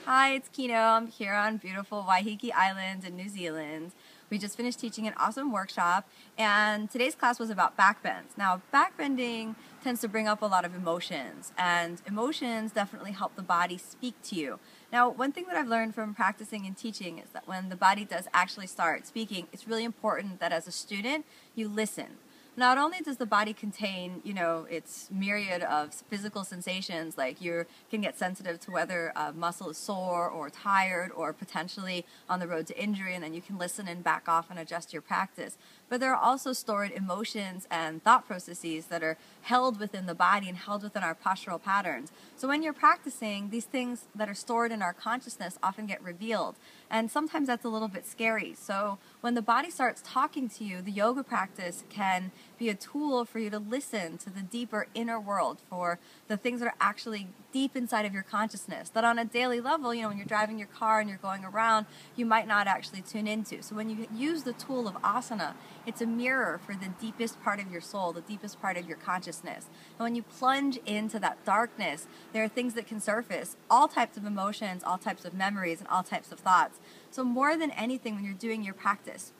Hi, it's Kino. I'm here on beautiful Waiheke Island in New Zealand. We just finished teaching an awesome workshop, and today's class was about backbends. Now, backbending tends to bring up a lot of emotions, and emotions definitely help the body speak to you. Now, one thing that I've learned from practicing and teaching is that when the body does actually start speaking, it's really important that as a student, you listen. Not only does the body contain, its myriad of physical sensations, like you can get sensitive to whether a muscle is sore or tired or potentially on the road to injury, and then you can listen and back off and adjust your practice. But there are also stored emotions and thought processes that are held within the body and held within our postural patterns. So when you're practicing, these things that are stored in our consciousness often get revealed. And sometimes that's a little bit scary. So when the body starts talking to you, the yoga practice can be a tool for you to listen to the deeper inner world, for the things that are actually deep inside of your consciousness, that on a daily level, when you're driving your car and you're going around, you might not actually tune into. So when you use the tool of asana, it's a mirror for the deepest part of your soul, the deepest part of your consciousness. And when you plunge into that darkness, there are things that can surface, all types of emotions, all types of memories, and all types of thoughts. So more than anything, when you're doing your practice,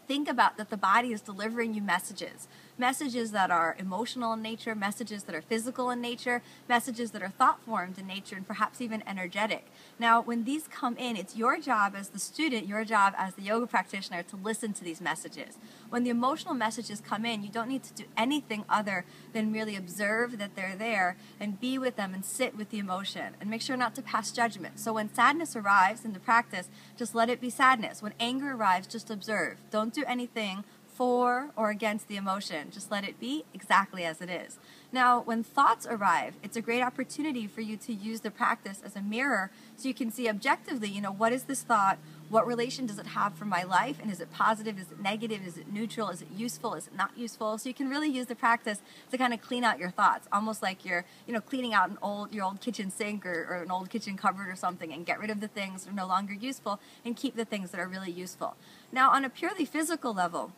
think about that the body is delivering you messages that are emotional in nature, messages that are physical in nature, messages that are thought-formed in nature, and perhaps even energetic. Now, when these come in, it's your job as the student, your job as the yoga practitioner to listen to these messages. When the emotional messages come in, you don't need to do anything other than merely observe that they're there and be with them and sit with the emotion and make sure not to pass judgment. So when sadness arrives in the practice, just let it be sadness. When anger arrives, just observe. Don't do anything for or against the emotion. Just let it be exactly as it is. Now, when thoughts arrive, it's a great opportunity for you to use the practice as a mirror so you can see objectively, what is this thought? What relation does it have for my life? And is it positive? Is it negative? Is it neutral? Is it useful? Is it not useful? So you can really use the practice to kind of clean out your thoughts, almost like you're, cleaning out your old kitchen sink or an old kitchen cupboard or something, and get rid of the things that are no longer useful and keep the things that are really useful. Now, on a purely physical level,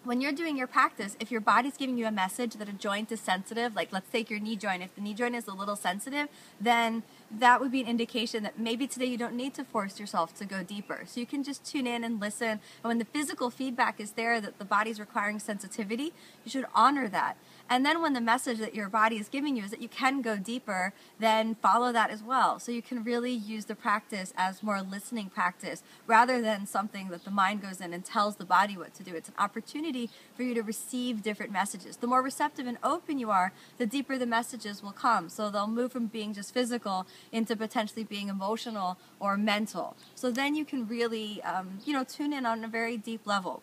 when you're doing your practice, if your body's giving you a message that a joint is sensitive, like let's take your knee joint, if the knee joint is a little sensitive, then that would be an indication that maybe today you don't need to force yourself to go deeper. So you can just tune in and listen. And when the physical feedback is there that the body's requiring sensitivity, you should honor that. And then when the message that your body is giving you is that you can go deeper, then follow that as well. So you can really use the practice as more listening practice rather than something that the mind goes in and tells the body what to do. It's an opportunity for you to receive different messages. The more receptive and open you are, the deeper the messages will come. So they'll move from being just physical into potentially being emotional or mental. So then you can really, tune in on a very deep level.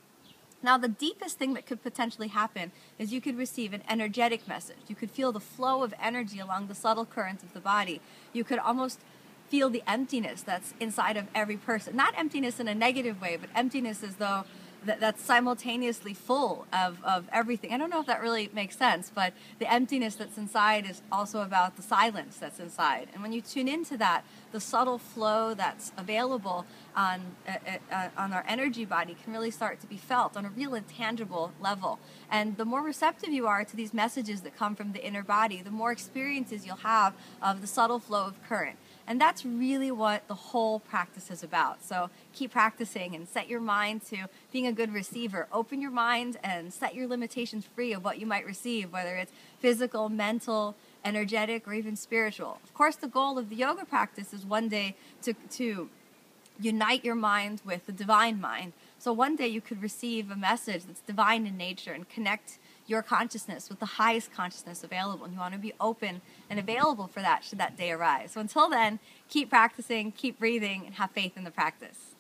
Now, the deepest thing that could potentially happen is you could receive an energetic message. You could feel the flow of energy along the subtle currents of the body. You could almost feel the emptiness that's inside of every person. Not emptiness in a negative way, but emptiness as though that's simultaneously full of everything. I don't know if that really makes sense, but the emptiness that's inside is also about the silence that's inside. And when you tune into that, the subtle flow that's available on our energy body can really start to be felt on a real and tangible level. And the more receptive you are to these messages that come from the inner body, the more experiences you'll have of the subtle flow of current. And that's really what the whole practice is about. So keep practicing and set your mind to being a good receiver. Open your mind and set your limitations free of what you might receive, whether it's physical, mental, energetic, or even spiritual. Of course, the goal of the yoga practice is one day to unite your mind with the divine mind. So one day you could receive a message that's divine in nature and connect your consciousness with the highest consciousness available. And you want to be open and available for that should that day arise. So until then, keep practicing, keep breathing, and have faith in the practice.